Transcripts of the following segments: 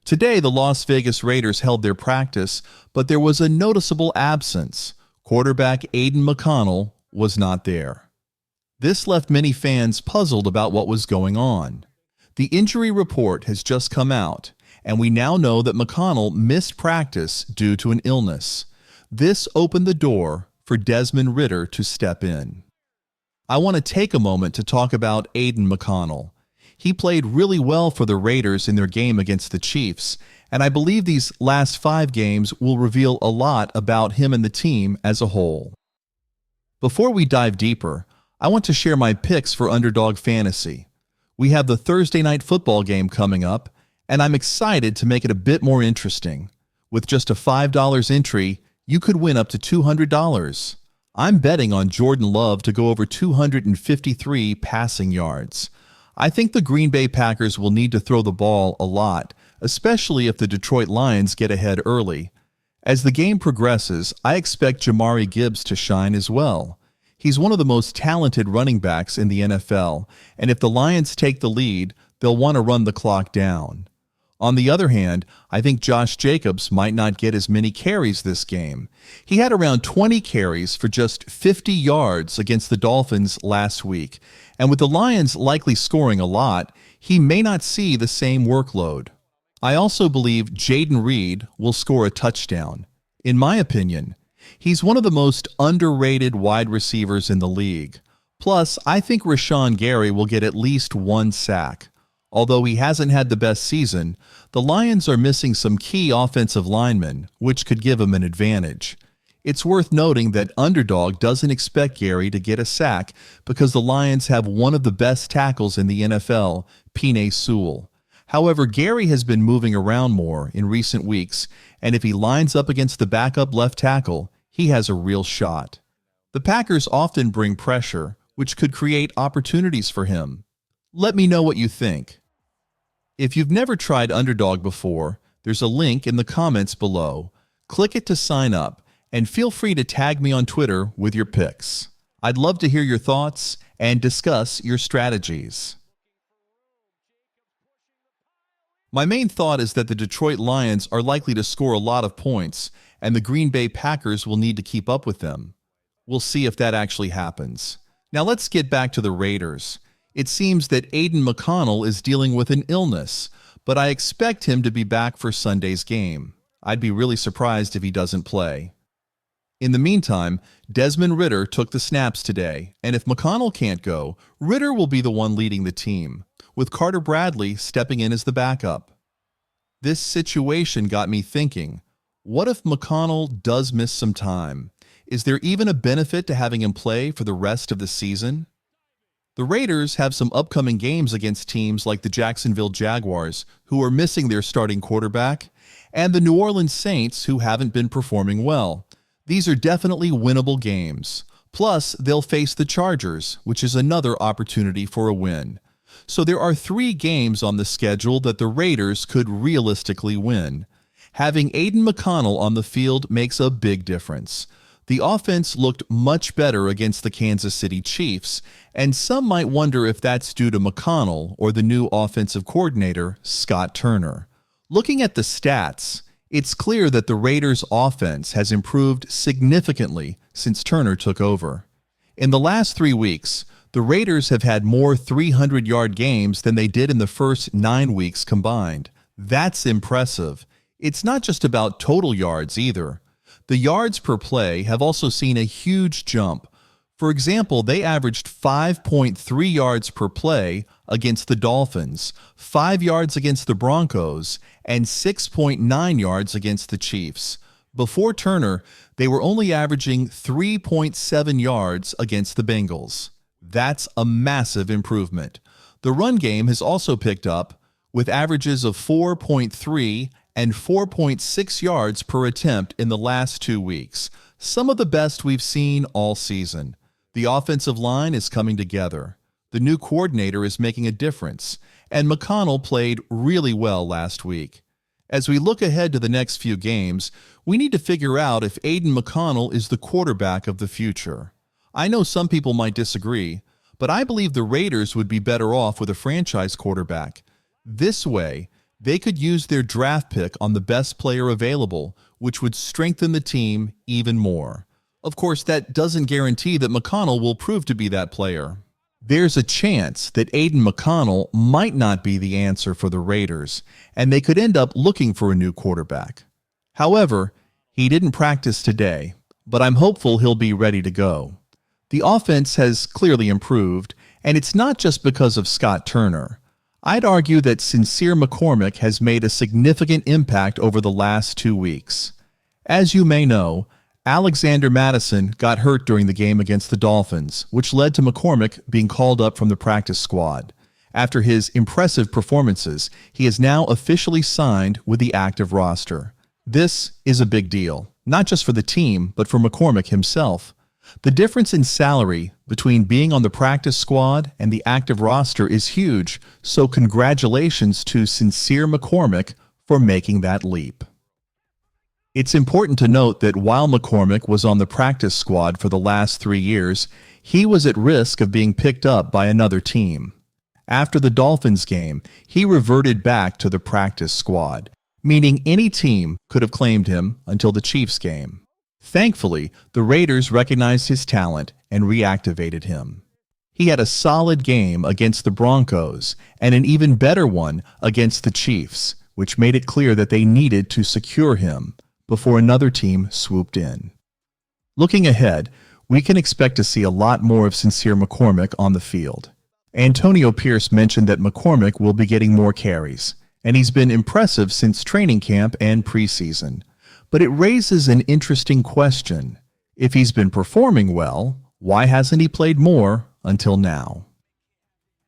Today, the Las Vegas Raiders held their practice, but there was a noticeable absence. Quarterback Aidan McConnell was not there. This left many fans puzzled about what was going on. The injury report has just come out, and we now know that McConnell missed practice due to an illness. This opened the door for Desmond Ridder to step in. I want to take a moment to talk about Aidan McConnell. He played really well for the Raiders in their game against the Chiefs, and I believe these last 5 games will reveal a lot about him and the team as a whole. Before we dive deeper, I want to share my picks for Underdog Fantasy. We have the Thursday night football game coming up, and I'm excited to make it a bit more interesting. With just a $5 entry, you could win up to $200. I'm betting on Jordan Love to go over 253 passing yards. I think the Green Bay Packers will need to throw the ball a lot, especially if the Detroit Lions get ahead early. As the game progresses, I expect Jamari Gibbs to shine as well. He's one of the most talented running backs in the NFL, and if the Lions take the lead, they'll want to run the clock down. On the other hand, I think Josh Jacobs might not get as many carries this game. He had around 20 carries for just 50 yards against the Dolphins last week, and with the Lions likely scoring a lot, he may not see the same workload. I also believe Jayden Reed will score a touchdown. In my opinion, he's one of the most underrated wide receivers in the league. Plus, I think Rashawn Gary will get at least 1 sack. Although he hasn't had the best season, the Lions are missing some key offensive linemen, which could give him an advantage. It's worth noting that Underdog doesn't expect Gary to get a sack because the Lions have one of the best tackles in the NFL, Penei Sewell. However, Gary has been moving around more in recent weeks, and if he lines up against the backup left tackle, he has a real shot. The Packers often bring pressure, which could create opportunities for him. Let me know what you think. If you've never tried Underdog before, there's a link in the comments below. Click it to sign up, and feel free to tag me on Twitter with your picks. I'd love to hear your thoughts and discuss your strategies. My main thought is that the Detroit Lions are likely to score a lot of points, and the Green Bay Packers will need to keep up with them. We'll see if that actually happens. Now let's get back to the Raiders. It seems that Aidan McConnell is dealing with an illness, but I expect him to be back for Sunday's game. I'd be really surprised if he doesn't play. In the meantime, Desmond Ridder took the snaps today, and if McConnell can't go, Ridder will be the one leading the team, with Carter Bradley stepping in as the backup. This situation got me thinking, what if McConnell does miss some time? Is there even a benefit to having him play for the rest of the season? The Raiders have some upcoming games against teams like the Jacksonville Jaguars, who are missing their starting quarterback, and the New Orleans Saints, who haven't been performing well. These are definitely winnable games. Plus, they'll face the Chargers, which is another opportunity for a win. So there are 3 games on the schedule that the Raiders could realistically win. Having Aidan McConnell on the field makes a big difference. The offense looked much better against the Kansas City Chiefs, and some might wonder if that's due to McConnell or the new offensive coordinator, Scott Turner. Looking at the stats, it's clear that the Raiders' offense has improved significantly since Turner took over. In the last 3 weeks, the Raiders have had more 300-yard games than they did in the first 9 weeks combined. That's impressive. It's not just about total yards either. The yards per play have also seen a huge jump. For example, they averaged 5.3 yards per play against the Dolphins, 5 yards against the Broncos, and 6.9 yards against the Chiefs. Before Turner, they were only averaging 3.7 yards against the Bengals. That's a massive improvement. The run game has also picked up, with averages of 4.3 and 4.6 yards per attempt in the last 2 weeks, some of the best we've seen all season. The offensive line is coming together. The new coordinator is making a difference, and McConnell played really well last week. As we look ahead to the next few games, we need to figure out if Aidan McConnell is the quarterback of the future. I know some people might disagree, but I believe the Raiders would be better off with a franchise quarterback. This way, They could use their draft pick on the best player available, which would strengthen the team even more. Of course, that doesn't guarantee that McConnell will prove to be that player. There's a chance that Aidan McConnell might not be the answer for the Raiders, and they could end up looking for a new quarterback. However, he didn't practice today, but I'm hopeful he'll be ready to go. The offense has clearly improved, and it's not just because of Scott Turner. I'd argue that Sincere McCormick has made a significant impact over the last 2 weeks. As you may know, Alexander Mattison got hurt during the game against the Dolphins, which led to McCormick being called up from the practice squad. After his impressive performances, he is now officially signed with the active roster. This is a big deal, not just for the team, but for McCormick himself. The difference in salary between being on the practice squad and the active roster is huge, so congratulations to Sincere McCormick for making that leap. It's important to note that while McCormick was on the practice squad for the last 3 years, he was at risk of being picked up by another team. After the Dolphins game, he reverted back to the practice squad, meaning any team could have claimed him until the Chiefs game. Thankfully, the Raiders recognized his talent and reactivated him. He had a solid game against the Broncos and an even better one against the Chiefs, which made it clear that they needed to secure him before another team swooped in. Looking ahead, we can expect to see a lot more of Sincere McCormick on the field. Antonio Pierce mentioned that McCormick will be getting more carries, and he's been impressive since training camp and preseason. But it raises an interesting question. If he's been performing well, why hasn't he played more until now?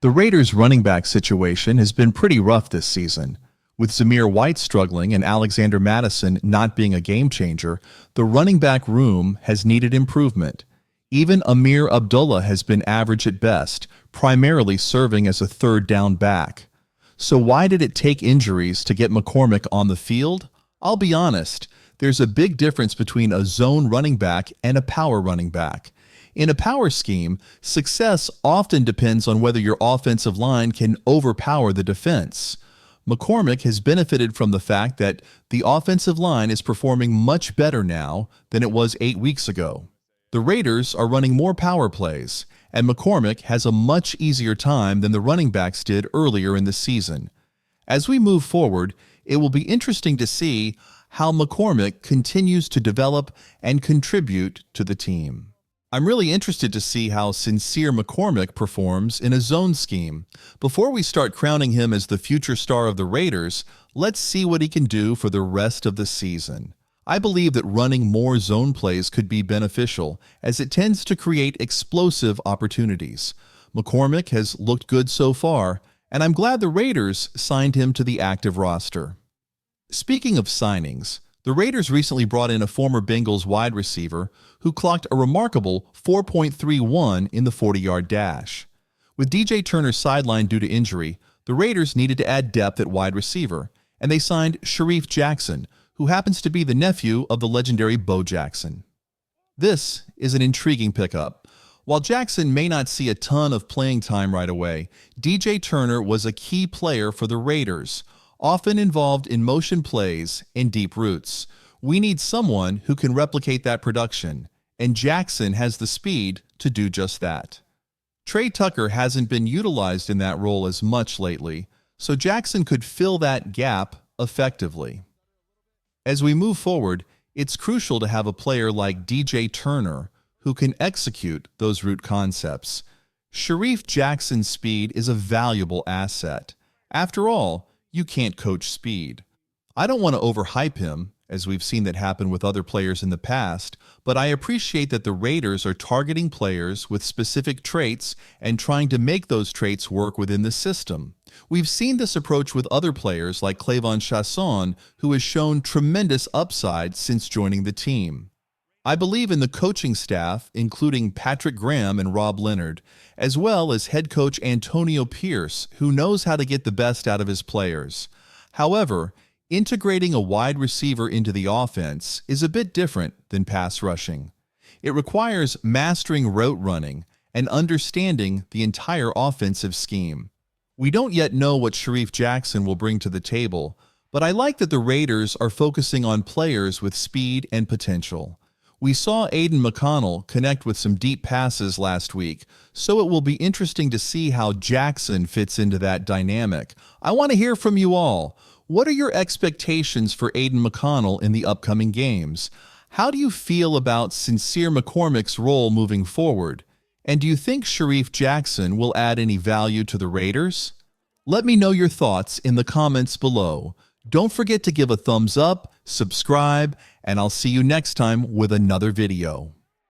The Raiders' running back situation has been pretty rough this season. With Zamir White struggling and Alexander Mattison not being a game changer, the running back room has needed improvement. Even Amir Abdullah has been average at best, primarily serving as a third down back. So why did it take injuries to get McCormick on the field? I'll be honest. There's a big difference between a zone running back and a power running back. In a power scheme, success often depends on whether your offensive line can overpower the defense. McCormick has benefited from the fact that the offensive line is performing much better now than it was 8 weeks ago. The Raiders are running more power plays, and McCormick has a much easier time than the running backs did earlier in the season. As we move forward, it will be interesting to see how McCormick continues to develop and contribute to the team. I'm really interested to see how Sincere McCormick performs in a zone scheme. Before we start crowning him as the future star of the Raiders, let's see what he can do for the rest of the season. I believe that running more zone plays could be beneficial, as it tends to create explosive opportunities. McCormick has looked good so far, and I'm glad the Raiders signed him to the active roster. Speaking of signings, the Raiders recently brought in a former Bengals wide receiver who clocked a remarkable 4.31 in the 40-yard dash. With DJ Turner sidelined due to injury, the Raiders needed to add depth at wide receiver, and they signed Sharif Jackson, who happens to be the nephew of the legendary Bo Jackson. This is an intriguing pickup. While Jackson may not see a ton of playing time right away, DJ Turner was a key player for the Raiders, often involved in motion plays and deep routes. We need someone who can replicate that production, and Jackson has the speed to do just that. Trey Tucker hasn't been utilized in that role as much lately, so Jackson could fill that gap effectively. As we move forward, it's crucial to have a player like DJ Turner who can execute those route concepts. Sharif Jackson's speed is a valuable asset. After all, you can't coach speed. I don't want to overhype him, as we've seen that happen with other players in the past, but I appreciate that the Raiders are targeting players with specific traits and trying to make those traits work within the system. We've seen this approach with other players like Clavon Chasson, who has shown tremendous upside since joining the team. I believe in the coaching staff, including Patrick Graham and Rob Leonard, as well as head coach Antonio Pierce, who knows how to get the best out of his players. However, integrating a wide receiver into the offense is a bit different than pass rushing. It requires mastering route running and understanding the entire offensive scheme. We don't yet know what Sharif Jackson will bring to the table, but I like that the Raiders are focusing on players with speed and potential. We saw Aidan McConnell connect with some deep passes last week, so it will be interesting to see how Jackson fits into that dynamic. I want to hear from you all. What are your expectations for Aidan McConnell in the upcoming games? How do you feel about Sincere McCormick's role moving forward? And do you think Sharif Jackson will add any value to the Raiders? Let me know your thoughts in the comments below. Don't forget to give a thumbs up, subscribe, and I'll see you next time with another video.